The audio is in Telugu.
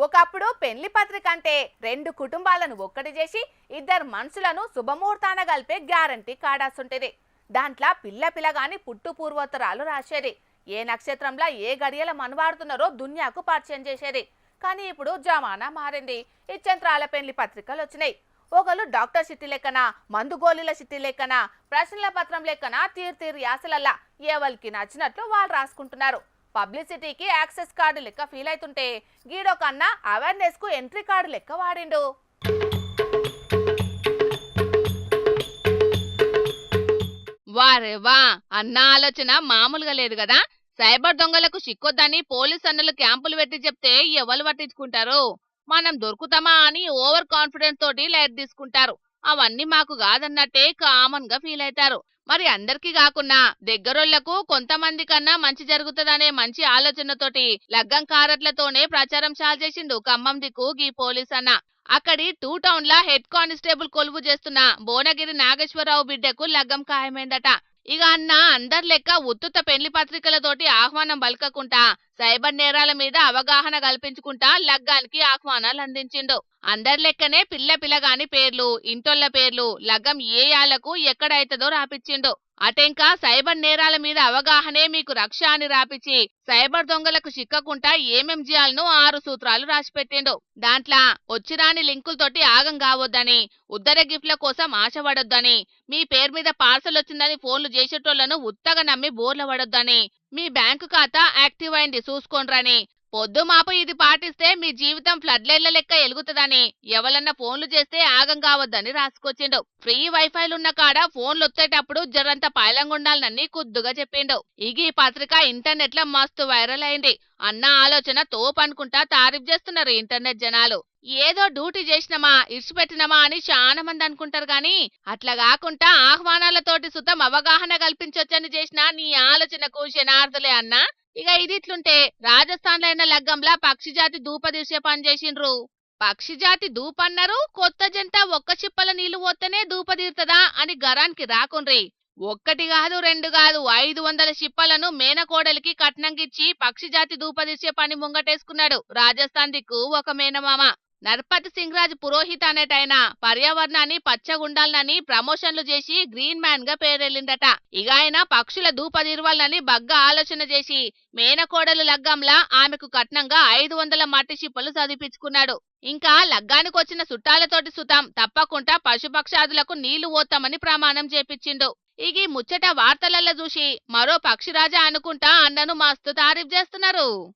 ఒకప్పుడు పెళ్లి పత్రిక అంటే రెండు కుటుంబాలను ఒక్కటి చేసి ఇద్దరు మనుషులను శుభముహూర్తాన కలిపే గ్యారంటీ కాడాసుంటేది. దాంట్లో పిల్ల పిల్లగాని పుట్టు పూర్వోత్తరాలు రాసేది. ఏ నక్షత్రంలో ఏ గడియల మనవాడుతున్నారో దునియాకు పరిచయం చేసేది. కానీ ఇప్పుడు జమానా మారింది. ఇచ్చంత్రాల పెళ్లి పత్రికలు వచ్చినాయి. ఒకళ్ళు డాక్టర్ సిట్టి లెక్కన, మందు గోళీల సిట్టి లెక్కన, ప్రశ్నల పత్రం లెక్కన తీరు యాసలల్లా ఎవరికి నచ్చినట్లు వాళ్ళు రాసుకుంటున్నారు. పబ్లిసిటీకి యాక్సెస్ కార్డు లెక్క ఫీల్ అవుతుంటే గీడో కన్నా అవేర్నెస్ కు ఎంట్రీ కార్డు లెక్క వాడిండు. వారే వా అన్న ఆలోచన మామూలుగా లేదు కదా. సైబర్ దొంగలకు సిక్కొద్దని పోలీస్ అన్నలు క్యాంపులు పెట్టి చెప్తే ఎవరు పట్టించుకుంటారు? మనం దొరుకుతామా అని ఓవర్ కాన్ఫిడెన్స్ తోటి లైట్ తీసుకుంటారు. అవన్నీ మాకు కాదన్నట్టే కామన్ గా ఫీల్ అవుతారు. మరి అందరికీ కాకున్నా దగ్గరోళ్లకు కొంతమంది కన్నా మంచి జరుగుతుందనే మంచి ఆలోచనతోటి లగ్గం కారట్లతోనే ప్రచారం చాలు చేసిండు ఖమ్మం దిక్కు గీ పోలీస్ అన్న. అక్కడి టూ టౌన్ లా హెడ్ కానిస్టేబుల్ కొలువు చేస్తున్న భువనగిరి నాగేశ్వరరావు బిడ్డకు లగ్గం ఖాయమైందట. ఇక అన్న అందరి లెక్క ఉత్తుత పెళ్లి పత్రికలతోటి ఆహ్వానం పలకకుండా సైబర్ నేరాల మీద అవగాహన కల్పించుకుంటా లగ్గానికి ఆహ్వానాలు అందించిండు. అందరి లెక్కనే పిల్లగాని పేర్లు, ఇంటోళ్ల పేర్లు, లగ్గం ఏ యాళ్లకు ఎక్కడైతదో రాపిచ్చిండు. అటెంకా సైబర్ నేరాల మీద అవగాహనే మీకు రక్ష అని రాపిచ్చి సైబర్ దొంగలకు చిక్కకుండా ఏమేం చేయాలనో 6 సూత్రాలు రాసిపెట్టిండు. దాంట్లో వచ్చిరాని లింకులతోటి ఆగం కావద్దని, ఉద్దర గిఫ్ట్ల కోసం ఆశపడొద్దని, మీ పేరు మీద పార్సల్ వచ్చిందని ఫోన్లు చేసేటోళ్లను ఉత్తగా నమ్మి బోర్ల పడొద్దని, మీ బ్యాంకు ఖాతా యాక్టివ్ అయింది చూసుకోండ్రని, పొద్దు మాపు ఇది పాటిస్తే మీ జీవితం ఫ్లడ్ లైన్ల లెక్క ఎలుగుతుందని, ఎవరన్నా ఫోన్లు చేస్తే ఆగం కావద్దని రాసుకొచ్చిండు. ఫ్రీ వైఫైలున్న కాడ ఫోన్లు వచ్చేటప్పుడు జరంత పాయలంగుండాలని కుద్దుగా చెప్పిండు. ఈ పత్రిక ఇంటర్నెట్ లో మస్తు వైరల్ అయింది. అన్న ఆలోచన తోపనుకుంటా తారీఫ్ చేస్తున్నారు ఇంటర్నెట్ జనాలు. ఏదో డ్యూటీ చేసినమా ఇడిచిపెట్టినమా అని చాలా మంది అనుకుంటారు గాని అట్లా కాకుండా ఆహ్వానాలతోటి సుతం అవగాహన కల్పించొచ్చని చేసిన నీ ఆలోచనకు శనార్థులే అన్నా. ఇక ఇదిట్లుంటే రాజస్థాన్ లో అయిన లగ్గంలా పక్షిజాతి దూపదీసే పని చేసిండ్రు. పక్షిజాతి దూపన్నారు, కొత్త జంట ఒక్క చిప్పల నీళ్లు పోతేనే దూపదీరుతదా అని గరానికి రాకుండ్రి. ఒక్కటి కాదు రెండు కాదు 500 చిప్పలను మేనకోడలికి కట్నంగిచ్చి పక్షిజాతి దూపదీసే పని ముంగటేసుకున్నాడు రాజస్థాన్ దిక్కు ఒక మేనమామ. నర్పతి సింగ్ రాజ్ పురోహిత్ అనేటైన పర్యావరణాన్ని పచ్చగుండాలని ప్రమోషన్లు చేసి గ్రీన్ మ్యాన్ గా పేరెళ్ళిందట. ఇక ఆయన పక్షుల దూపదీర్వాలని బగ్గా ఆలోచన చేసి మేనకోడలు లగ్గంలా ఆమెకు కట్నంగా 500 మట్టి చిప్పలు చదివిపించుకున్నాడు. ఇంకా లగ్గానికి వచ్చిన చుట్టాలతోటి సుతం తప్పకుండా పశుపక్షాదులకు నీళ్లు పోతామని ప్రమాణం చేపించిండు. ఇక ముచ్చట వార్తలల్లో చూసి మరో పక్షిరాజా అనుకుంటా అన్నను మస్తు తారీఫ్ చేస్తున్నారు.